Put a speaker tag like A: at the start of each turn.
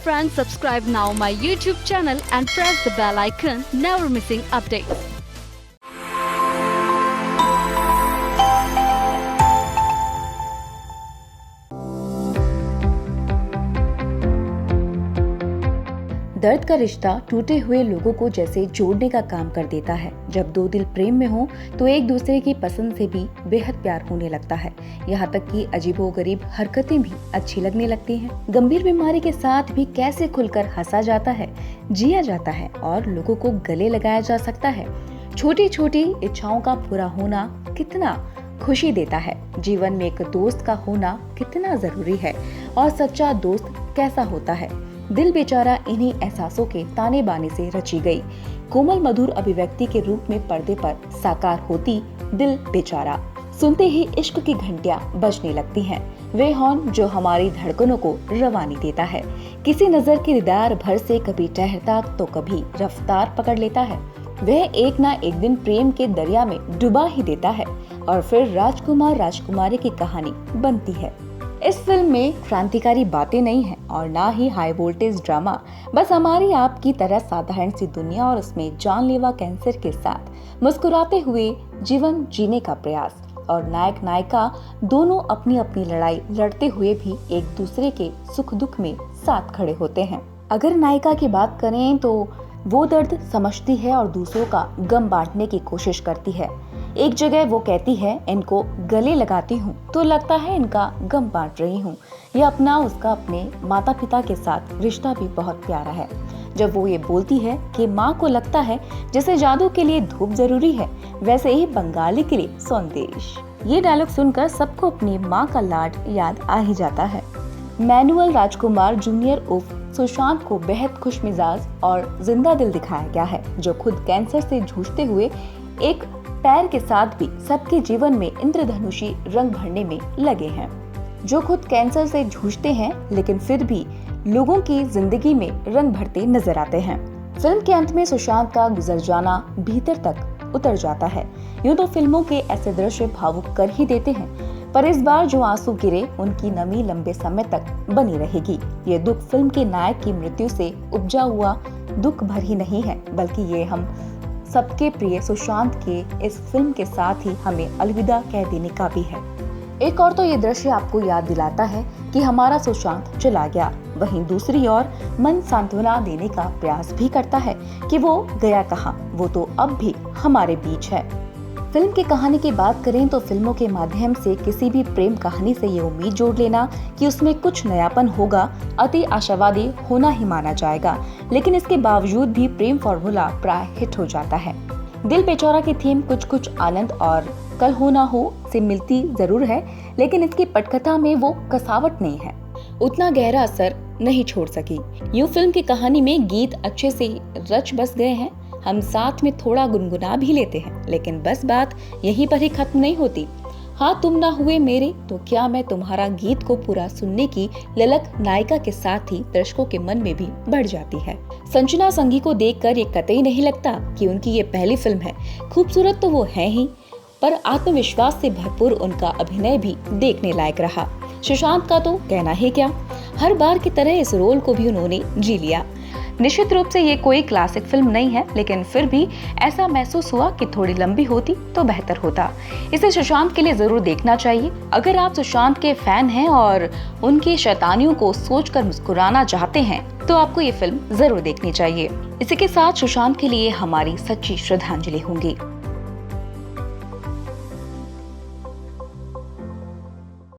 A: friends, subscribe now my YouTube channel and press the bell icon, never missing updates.
B: दर्द का रिश्ता टूटे हुए लोगों को जैसे जोड़ने का काम कर देता है। जब दो दिल प्रेम में हो तो एक दूसरे की पसंद से भी बेहद प्यार होने लगता है। यहाँ तक कि अजीबोगरीब हरकतें भी अच्छी लगने लगती हैं। गंभीर बीमारी के साथ भी कैसे खुलकर हंसा जाता है, जिया जाता है और लोगों को गले लगाया जा सकता है। छोटी छोटी इच्छाओं का पूरा होना कितना खुशी देता है। जीवन में एक दोस्त का होना कितना जरूरी है और सच्चा दोस्त कैसा होता है। दिल बेचारा इन्हीं एहसासों के ताने बाने से रची गई। कोमल मधुर अभिव्यक्ति के रूप में पर्दे पर साकार होती दिल बेचारा। सुनते ही इश्क की घंटियां बजने लगती हैं। वे हॉर्न जो हमारी धड़कनों को रवानी देता है। किसी नजर के दीदार भर से कभी ठहरता तो कभी रफ्तार पकड़ लेता है। वह एक ना एक दिन प्रेम के दरिया में डुबा ही देता है और फिर राजकुमार राजकुमारी की कहानी बनती है। इस फिल्म में क्रांतिकारी बातें नहीं हैं और ना ही हाई वोल्टेज ड्रामा, बस हमारी आपकी तरह साधारण सी दुनिया और उसमें जानलेवा कैंसर के साथ मुस्कुराते हुए जीवन जीने का प्रयास। और नायक नायिका दोनों अपनी अपनी लड़ाई लड़ते हुए भी एक दूसरे के सुख दुख में साथ खड़े होते हैं। अगर नायिका की बात करें तो वो दर्द समझती है और दूसरों का गम बांटने की कोशिश करती है। एक जगह वो कहती है, इनको गले लगाती हूँ तो लगता है इनका गम बांट रही हूँ। ये उसका अपने माता पिता के साथ रिश्ता भी बहुत प्यारा है। जब वो ये बोलती है कि माँ को लगता है जैसे जादू के लिए धूप जरूरी है, वैसे ही बंगाली के लिए सौंदेश। ये डायलॉग सुनकर सबको अपनी माँ का लाड याद आ ही जाता है। मैनुअल राजकुमार जूनियर उर्फ सुशांत को बेहद खुश मिजाज और जिंदा दिल दिखाया गया है, जो खुद कैंसर से जूझते हुए एक पैर के साथ भी सबके जीवन में इंद्रधनुषी रंग भरने में लगे हैं। जो खुद कैंसर से जूझते हैं लेकिन फिर भी लोगों की जिंदगी में रंग भरते नजर आते हैं। फिल्म के अंत में सुशांत का गुजर जाना भीतर तक उतर जाता है। यूं तो फिल्मों के ऐसे दृश्य भावुक कर ही देते हैं, पर इस बार जो आंसू गिरे उनकी नमी लंबे समय तक बनी रहेगी। ये दुख फिल्म के नायक की मृत्यु से उपजा हुआ दुख भर ही नहीं है, बल्कि ये हम सबके प्रिय सुशांत के इस फिल्म के साथ ही हमें अलविदा कह देने का भी है। एक और तो ये दृश्य आपको याद दिलाता है कि हमारा सुशांत चला गया, वहीं दूसरी ओर मन सांत्वना देने का प्रयास भी करता है कि वो गया कहाँ, वो तो अब भी हमारे बीच है। फिल्म की कहानी की बात करें तो फिल्मों के माध्यम से किसी भी प्रेम कहानी से ये उम्मीद जोड़ लेना कि उसमें कुछ नयापन होगा अति आशावादी होना ही माना जाएगा, लेकिन इसके बावजूद भी प्रेम फॉर्मूला प्राय हिट हो जाता है। दिल बेचारा की थीम कुछ कुछ आनंद और कल हो ना हो से मिलती जरूर है, लेकिन इसकी पटकथा में वो कसावट नहीं है, उतना गहरा असर नहीं छोड़ सकी। यूं फिल्म की कहानी में गीत अच्छे से रच बस गए हैं, हम साथ में थोड़ा गुनगुना भी लेते हैं, लेकिन बस बात यहीं पर ही खत्म नहीं होती। हाँ तुम ना हुए मेरे तो क्या मैं तुम्हारा गीत को पूरा सुनने की ललक नायिका के साथ ही दर्शकों के मन में भी बढ़ जाती है। संजना संघी को देखकर ये कतई नहीं लगता कि उनकी ये पहली फिल्म है। खूबसूरत तो वो है ही, पर आत्मविश्वास से भरपूर उनका अभिनय भी देखने लायक रहा। सुशांत का तो कहना ही क्या, हर बार की तरह इस रोल को भी उन्होंने जी लिया। निश्चित रूप से ये कोई क्लासिक फिल्म नहीं है, लेकिन फिर भी ऐसा महसूस हुआ कि थोड़ी लंबी होती तो बेहतर होता। इसे सुशांत के लिए जरूर देखना चाहिए। अगर आप सुशांत के फैन हैं और उनकी शैतानियों को सोचकर मुस्कुराना चाहते हैं तो आपको ये फिल्म जरूर देखनी चाहिए। इसी के साथ सुशांत के लिए हमारी सच्ची श्रद्धांजलि होंगी।